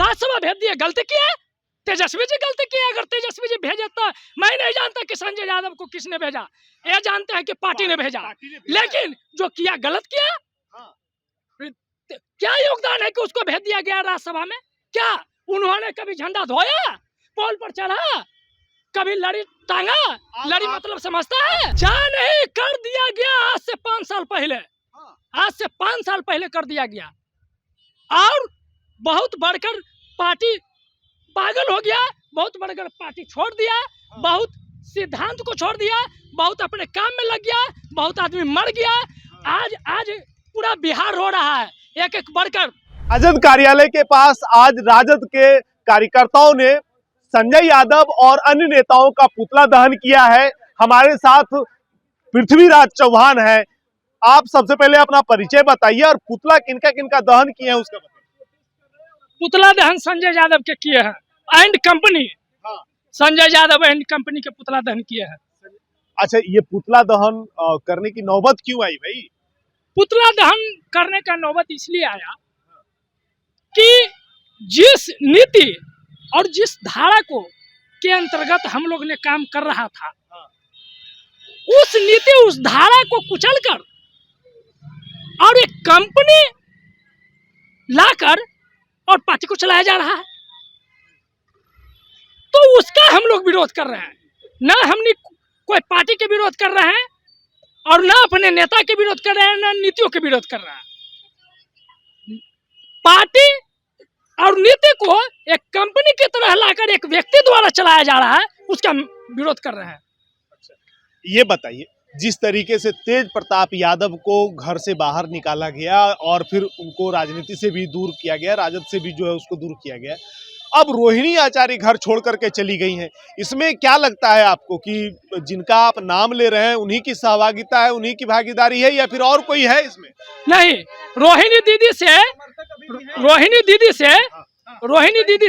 राज्यसभा भेज दिया, गलती किया तेजस्वी जी, गलती किया। अगर तेजस्वी जी भेजे तो मैं नहीं जानता कि संजय यादव को किसने भेजा, ये जानते हैं कि पार्टी ने भेजा, लेकिन जो किया गलत किया। क्या योगदान है कि उसको भेज दिया गया राज्यसभा में? क्या उन्होंने कभी झंडा धोया, पोल पर चढ़ा, कभी लड़ी टांगा? लड़ी मतलब समझता है? जा नहीं कर दिया गया आज से 5 साल पहले, आज से 5 साल पहले कर दिया गया। और बहुत बढ़कर पार्टी पागल हो गया, बहुत बढ़कर पार्टी छोड़ दिया, बहुत सिद्धांत को छोड़ दिया, बहुत अपने काम में लग गया, बहुत आदमी मर गया। आज पूरा बिहार रो रहा है एक एक बढ़कर। राजद कार्यालय के पास आज राजद के कार्यकर्ताओं ने संजय यादव और अन्य नेताओं का पुतला दहन किया है। हमारे साथ पृथ्वीराज चौहान है। आप सबसे पहले अपना परिचय बताइए और पुतला किनका किनका दहन किए हैं उसका बताइए। पुतला दहन संजय यादव के किए हैं, and company. Sanjay Yadav and company के पुतला दहन किए हैं। अच्छा, ये पुतला दहन करने की नौबत क्यों आई भाई? पुतला दहन करने का नौबत इसलिए आया कि जिस नीति और जिस धारा को के अंतर्गत हम लोग ने काम कर रहा था, उस नीति उस धारा को कुचलकर और एक कंपनी लाकर और पार्टी को चलाया जा रहा है, तो उसका हम लोग विरोध कर रहे हैं। ना हमने कोई पार्टी के विरोध कर रहे हैं और ना अपने नेता के विरोध कर रहे हैं, ना नीतियों के विरोध कर रहे हैं। पार्टी और नीति को एक कंपनी की तरह लाकर एक व्यक्ति द्वारा चलाया जा रहा है, उसका विरोध कर रहे हैं। ये बताइए, जिस तरीके से तेज प्रताप यादव को घर से बाहर निकाला गया और फिर उनको राजनीति से भी दूर किया गया, राजद से भी जो है उसको दूर किया गया, अब रोहिणी आचार्य घर छोड़ करके चली गई हैं, इसमें क्या लगता है आपको कि जिनका आप नाम ले रहे हैं उन्हीं की सहभागिता है, उन्हीं की भागीदारी है या फिर और कोई है इसमें? नहीं, रोहिणी दीदी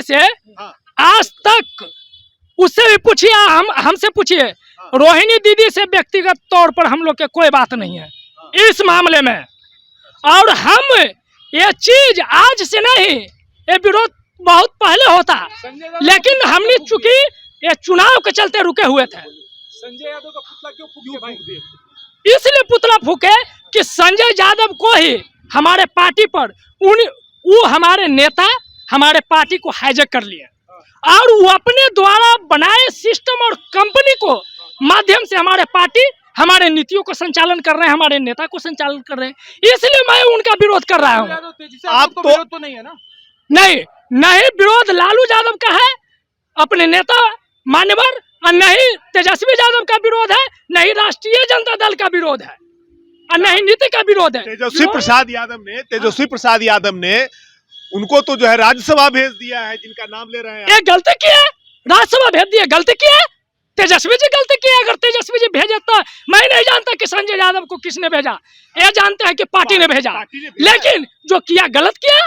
से आज तक उससे भी पूछिए, हमसे पूछिए, रोहिणी दीदी से व्यक्तिगत तौर पर हम लोग के कोई बात नहीं है इस मामले में। और हम ये चीज आज से नहीं, ये विरोध बहुत पहले होता, लेकिन हमने चूंकि ये चुनाव के चलते रुके हुए थे। संजय यादव का पुतला क्यों फूके भाई? इसलिए पुतला फूके कि संजय यादव को ही हमारे पार्टी पर वो हमारे नेता हमारे पार्टी को हाईजैक कर लिए और वो अपने द्वारा बनाए सिस्टम और कंपनी को माध्यम से हमारे पार्टी हमारे नीतियों को संचालन कर रहे हैं, हमारे नेता को संचालन कर रहे हैं। इसलिए मैं उनका विरोध कर रहा हूँ। आप तो विरोध तो नहीं है ना? नहीं विरोध लालू यादव का है, अपने नेता मान्यवर, और नहीं तेजस्वी यादव का विरोध है, नहीं राष्ट्रीय जनता दल का विरोध है, और नहीं नीति का विरोध है। तेजस्वी प्रसाद यादव ने उनको तो जो है राज्यसभा भेज दिया है, जिनका नाम ले रहे हैं। ये गलती किया, राज्यसभा भेज दिया, गलती किया तेजस्वी जी, गलती किया। अगर तेजस्वी जी भेजे तो मैं नहीं जानता कि संजय यादव को किसने भेजा, ये जानते हैं कि पार्टी ने भेजा, लेकिन जो किया गलत किया।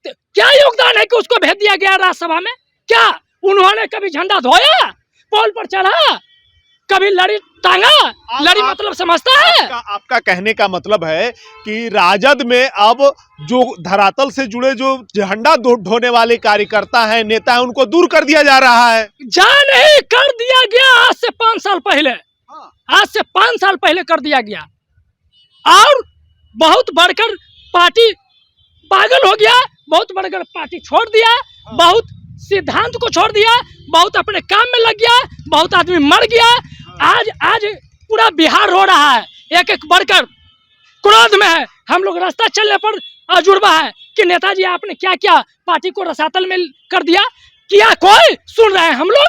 क्या योगदान है कि उसको भेज दिया गया राज्यसभा में? क्या उन्होंने कभी झंडा धोया, पोल पर चढ़ा, कभी लड़ी टांगा? लड़ी मतलब समझता है? आपका कहने का मतलब है कि राजद में अब जो धरातल से जुड़े जो झंडा ढोने वाले कार्यकर्ता हैं, नेता हैं, उनको दूर कर दिया जा रहा है। जा नहीं कर दिया गया आज से 5 साल पहले, आज से 5 साल पहले कर दिया गया। और बहुत बढ़कर पार्टी पागल हो गया, बहुत बढ़कर पार्टी छोड़ दिया, बहुत सिद्धांत को छोड़ दिया, बहुत अपने काम में लग गया, बहुत आदमी मर गया। आज पूरा बिहार रो रहा है एक एक बढ़कर, क्रोध में है। हम लोग रास्ता चलने पर अजुर्बा है कि नेताजी आपने क्या क्या पार्टी को रसातल में कर दिया, किया कोई सुन रहे हैं हम लोग?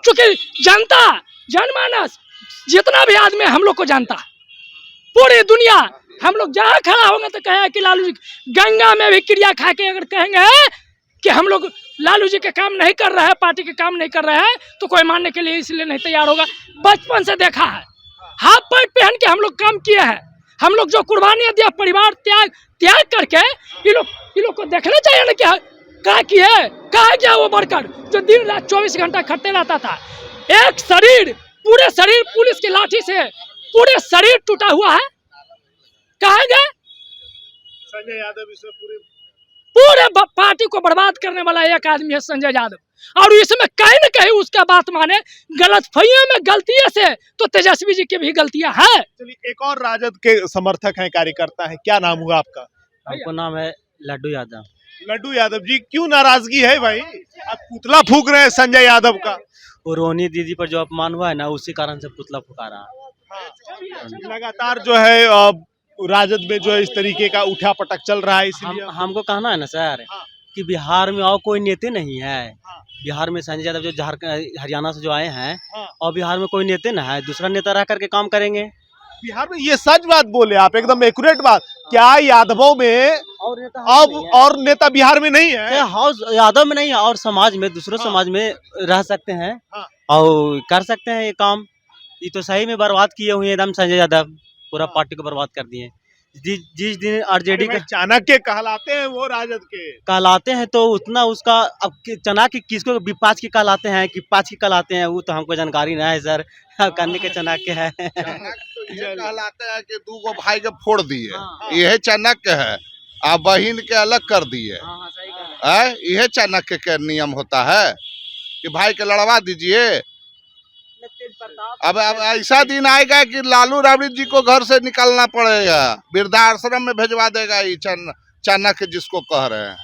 क्योंकि जनता जनमानस जितना भी आदमी हम लोग को जानता, पूरी दुनिया, हम लोग जहाँ खड़ा होंगे तो कहे कि लालू जी गंगा में भी क्रिया खा के अगर कहेंगे कि हम लोग लालू जी के काम नहीं कर रहे हैं, पार्टी के काम नहीं कर रहे हैं, तो कोई मानने के लिए इसलिए नहीं तैयार होगा। बचपन से देखा है, हाफ पैंट पहन के हम लोग काम किए हैं, हम लोग जो कुर्बानियां दिया, परिवार त्याग करके, ये लोग को देखना चाहिए ना क्या कहा गया वो बढ़कर जो दिन रात 24 घंटा खटते रहता था। एक शरीर, पूरे शरीर पुलिस की लाठी से पूरे शरीर टूटा हुआ है, कहा गया संजय यादव इसमें पूरे पार्टी को बर्बाद करने वाला एक आदमी है संजय यादव। और इसमें कहीं न कहीं उसका बात माने, गलतफहमियों में गलतियों से तो तेजस्वी जी की भी गलतियां हैं। चलिए, एक और राजद के समर्थक हैं, कार्यकर्ता हैं, क्या नाम हुआ आपका? हमको नाम है लड्डू यादव। लड्डू यादव जी, क्यों नाराजगी है भाई? आप पुतला फूंक रहे हैं संजय यादव का। वो रोहिणी दीदी पर जो अपमान हुआ है ना, उसी कारण से पुतला फुका रहा है। लगातार जो है राजद में जो है इस तरीके का उठा पटक चल रहा है, इसलिए हमको कहना है ना सर, हाँ। कि बिहार में और कोई नेता नहीं है। हाँ। बिहार में संजय यादव जो झारखंड हरियाणा से जो आए हैं, हाँ। और बिहार में कोई नेता ना है, दूसरा नेता रह करके काम करेंगे। बिहार में ये सच बात बोले आप, एकदम एक्यूरेट बात। क्या यादवों में और नेता अब और नेता बिहार में नहीं है? हाउस यादव में नहीं है, और समाज में, दूसरे हाँ। समाज में रह सकते हैं। हाँ। और कर सकते हैं ये काम। ये तो सही में बर्बाद किए हुए हैं एकदम संजय यादव, पूरा हाँ। पार्टी को बर्बाद कर दिए। जिस दिन आरजेडी का चाणक्य कहलाते हैं वो राजद के, कहलाते हैं, तो उतना उसका अब चाणक्य किसको विपाच की कहलाते हैं कि पाँच की कहलाते हैं, वो तो हमको जानकारी नहीं है सर। करने के चाणक्य है। ये कहलाते हैं कि दू गो भाई के फोड़ दिए, हाँ। यह चाणक्य है। आप बहिन के अलग कर दिए, यह चाणक्य के नियम होता है कि भाई के लड़वा दीजिए। अब ऐसा दिन आएगा कि लालू राबड़ी जी को घर से निकालना पड़ेगा, वृद्धाश्रम में भेजवा देगा ये चाणक्य जिसको कह रहे हैं।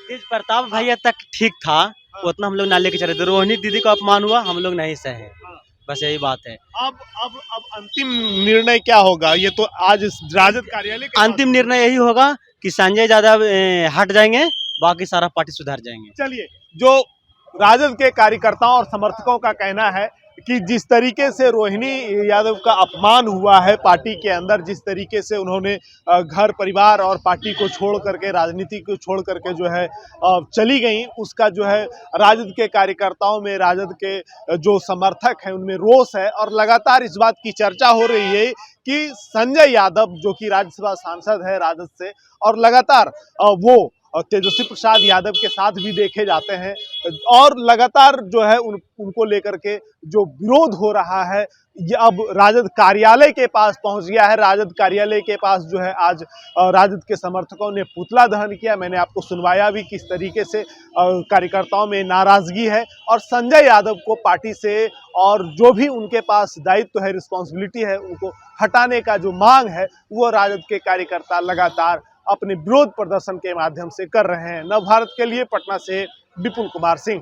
तेज प्रताप भैया तक ठीक था, उतना हम लोग ना लेके चले थे। रोहिणी दीदी को अपमान हुआ, हम लोग नहीं सहे, बस यही बात है। अब अंतिम निर्णय क्या होगा? ये तो आज राजद कार्यालय के अंतिम निर्णय यही होगा कि संजय यादव हट जाएंगे, बाकी सारा पार्टी सुधर जाएंगे। चलिए, जो राजद के कार्यकर्ताओं और समर्थकों का कहना है कि जिस तरीके से रोहिणी यादव का अपमान हुआ है पार्टी के अंदर, जिस तरीके से उन्होंने घर परिवार और पार्टी को छोड़ करके, राजनीति को छोड़ करके जो है चली गई, उसका जो है राजद के कार्यकर्ताओं में, राजद के जो समर्थक हैं उनमें रोष है। और लगातार इस बात की चर्चा हो रही है कि संजय यादव जो कि राज्यसभा सांसद है राजद से, और लगातार वो तेजस्वी प्रसाद यादव के साथ भी देखे जाते हैं, और लगातार जो है उनको लेकर के जो विरोध हो रहा है, ये अब राजद कार्यालय के पास पहुंच गया है। राजद कार्यालय के पास जो है आज राजद के समर्थकों ने पुतला दहन किया। मैंने आपको सुनवाया भी किस तरीके से कार्यकर्ताओं में नाराजगी है, और संजय यादव को पार्टी से और जो भी उनके पास दायित्व है, रिस्पॉन्सिबिलिटी है, उनको हटाने का जो मांग है, वो राजद के कार्यकर्ता लगातार अपने विरोध प्रदर्शन के माध्यम से कर रहे हैं। नवभारत के लिए पटना से विपुल कुमार सिंह।